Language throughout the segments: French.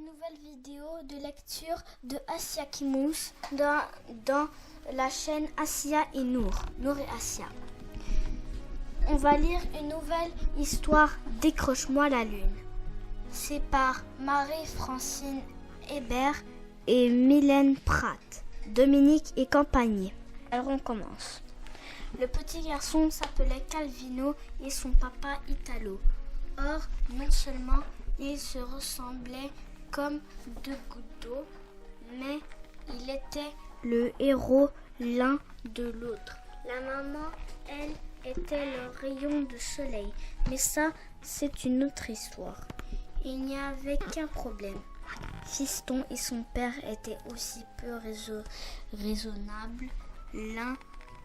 une nouvelle vidéo de lecture de Assia Kimous dans la chaîne Assia et Nour et Assia. On va lire une nouvelle histoire Décroche-moi la lune. C'est par Marie-Francine Hébert et Mylène Pratt, Dominique et compagnie. Alors on commence. Le petit garçon s'appelait Calvino et son papa Italo. Or, non seulement ils se ressemblaient comme deux gouttes d'eau, mais ils étaient le héros l'un de l'autre. La maman, elle, était leur rayon de soleil. Mais ça, c'est une autre histoire. Il n'y avait qu'un problème. Fiston et son père étaient aussi peu raisonnables l'un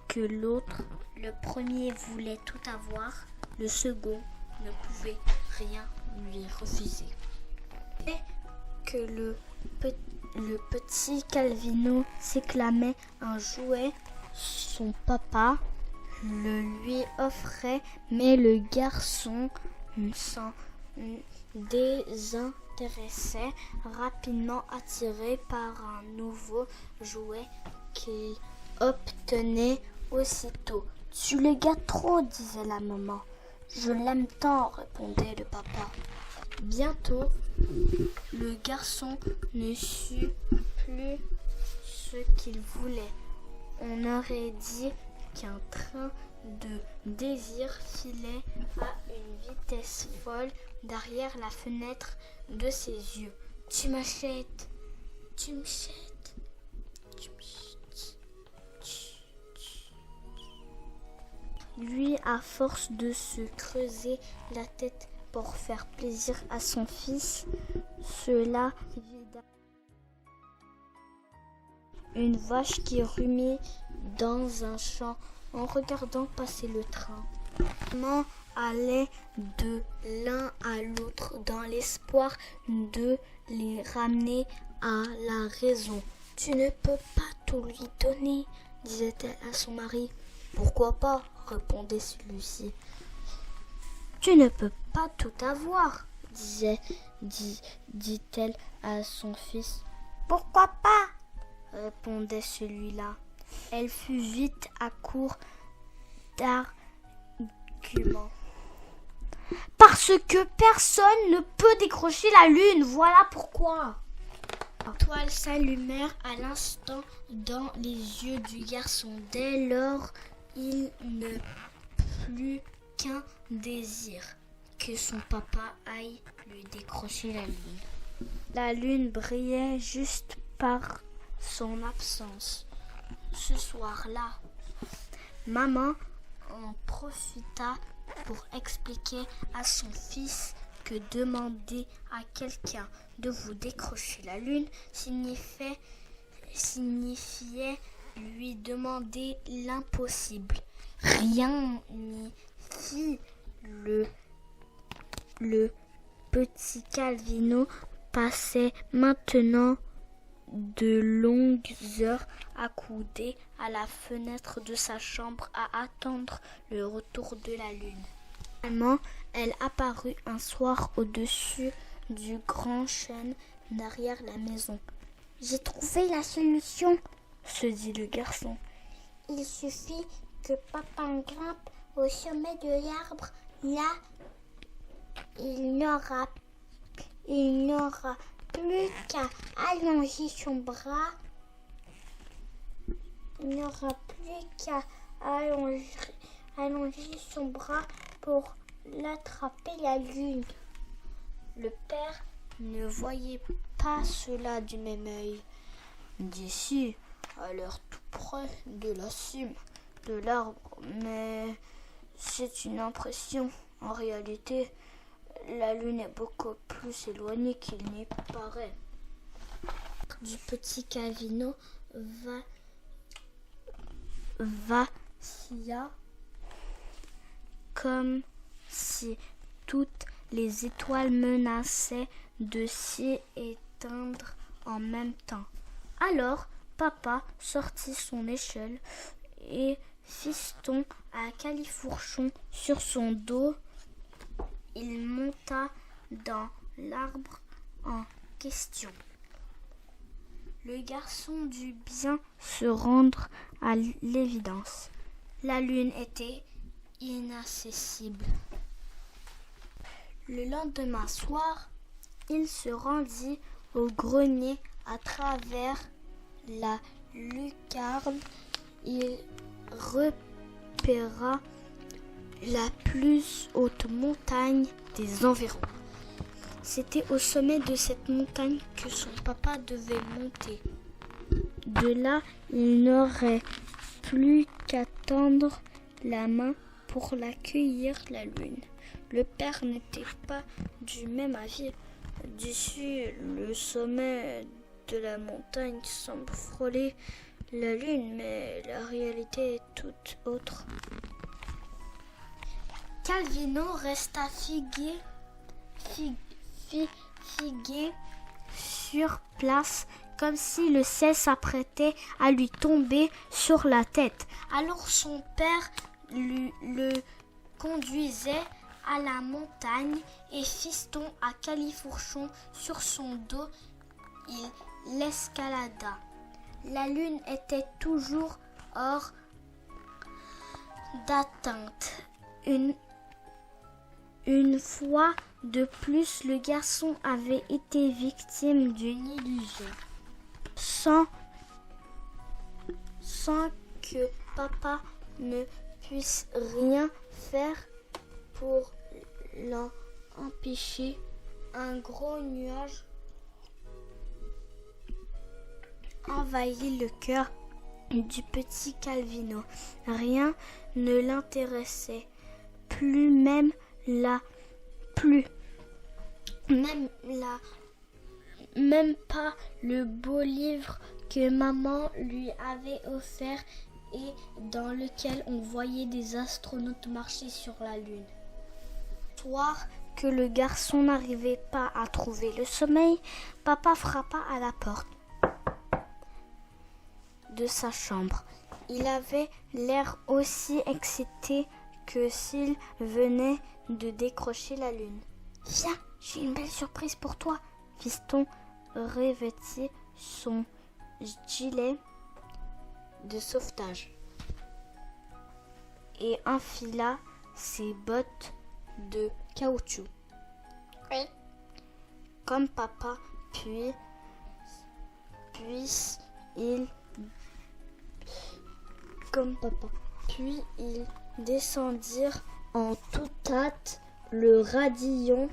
que l'autre. Le premier voulait tout avoir, le second ne pouvait rien lui refuser. Dès que le petit Calvino s'éclamait un jouet, son papa le lui offrait, mais le garçon s'en désintéressait, rapidement attiré par un nouveau jouet qu'il obtenait aussitôt. « Tu le gâtes trop, disait la maman. « Je l'aime tant, répondait le papa. Bientôt, le garçon ne sut plus ce qu'il voulait. On aurait dit qu'un train de désir filait à une vitesse folle derrière la fenêtre de ses yeux. « Tu m'achètes, tu m'achètes, tu m'achètes. » Lui, à force de se creuser la tête pour faire plaisir à son fils, cela vida une vache qui rumait dans un champ en regardant passer le train. Maman allait de l'un à l'autre dans l'espoir de les ramener à la raison. « Tu ne peux pas tout lui donner, disait-elle à son mari. « Pourquoi pas ?» répondait celui-ci. « Tu ne peux pas tout avoir, dit-elle à son fils. « Pourquoi pas ?» répondait celui-là. Elle fut vite à court d'arguments. « Parce que personne ne peut décrocher la lune, voilà pourquoi !» Les étoiles s'allumèrent à l'instant dans les yeux du garçon. Dès lors, il ne plus qu'un désir, que son papa aille lui décrocher la lune. La lune brillait juste par son absence. Ce soir-là, maman en profita pour expliquer à son fils que demander à quelqu'un de vous décrocher la lune signifiait lui demander l'impossible. Rien n'y fit. Le petit Calvino passait maintenant de longues heures accoudé à la fenêtre de sa chambre à attendre le retour de la lune. Finalement, elle apparut un soir au-dessus du grand chêne derrière la maison. « J'ai trouvé la solution !» se dit le garçon. « Il suffit que papa grimpe au sommet de l'arbre. Là, il n'aura plus qu'à allonger son bras. Il n'aura plus qu'à allonger son bras pour l'attraper la lune. » Le père ne voyait pas cela du même œil. D'ici, à l'air tout près de la cime de l'arbre, mais c'est une impression. En réalité, la lune est beaucoup plus éloignée qu'il n'y paraît. Du petit Calvino vacilla comme si toutes les étoiles menaçaient de s'y éteindre en même temps. Alors, papa sortit son échelle et Fiston à califourchon sur son dos. Il monta dans l'arbre en question. Le garçon dut bien se rendre à l'évidence. La lune était inaccessible. Le lendemain soir, il se rendit au grenier à travers la lucarne. Il repéra la plus haute montagne des environs. C'était au sommet de cette montagne que son papa devait monter. De là, il n'aurait plus qu'à tendre la main pour l'accueillir, la lune. Le père n'était pas du même avis. D'ici, le sommet de la montagne semble frôler la lune, mais la réalité est toute autre. Calvino resta figué sur place, comme si le ciel s'apprêtait à lui tomber sur la tête. Alors son père le conduisait à la montagne et Fiston à califourchon sur son dos, il l'escalada. La lune était toujours hors d'atteinte. Une fois de plus, le garçon avait été victime d'une illusion. Sans que papa ne puisse rien faire pour l'en empêcher, un gros nuage envahit le cœur du petit Calvino. Rien ne l'intéressait, même pas le beau livre que maman lui avait offert et dans lequel on voyait des astronautes marcher sur la lune. Soir que le garçon n'arrivait pas à trouver le sommeil, papa frappa à la porte de sa chambre. Il avait l'air aussi excité que s'il venait de décrocher la lune. « Viens, j'ai une belle surprise pour toi !» Fiston revêtit son gilet de sauvetage et enfila ses bottes de caoutchouc. Oui. Comme papa, puis ils descendirent en toute hâte le radillon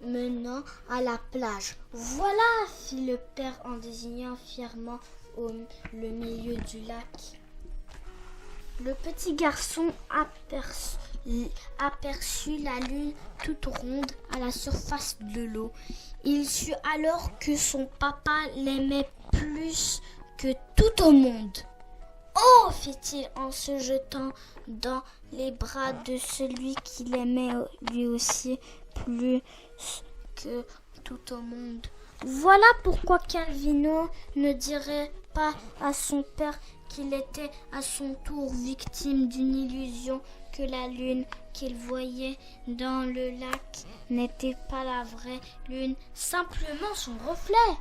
menant à la plage. « Voilà !» fit le père en désignant fièrement le milieu du lac. Le petit garçon aperçut la lune toute ronde à la surface de l'eau. Il sut alors que son papa l'aimait plus que tout au monde. « Oh !» fit-il en se jetant dans les bras de celui qui l'aimait lui aussi plus que tout au monde. Voilà pourquoi Calvino ne dirait pas à son père qu'il était à son tour victime d'une illusion, que la lune qu'il voyait dans le lac n'était pas la vraie lune, simplement son reflet.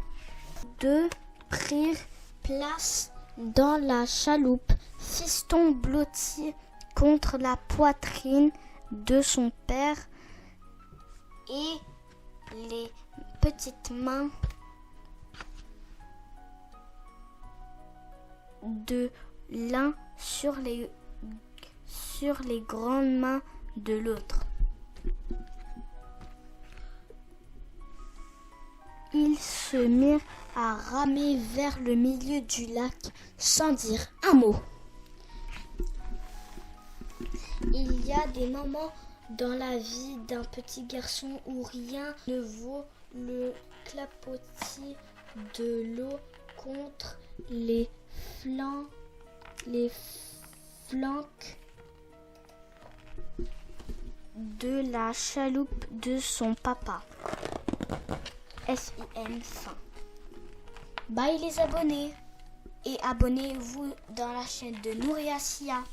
Deux prirent place dans la chaloupe. Fiston blottit contre la poitrine de son père et les petites mains de l'un sur les grandes mains de l'autre. Ils se mirent à ramer vers le milieu du lac sans dire un mot. Il y a des moments dans la vie d'un petit garçon où rien ne vaut le clapotis de l'eau contre les flancs de la chaloupe de son papa. FIN fin. Bye les abonnés et abonnez-vous dans la chaîne de Nour et Assia.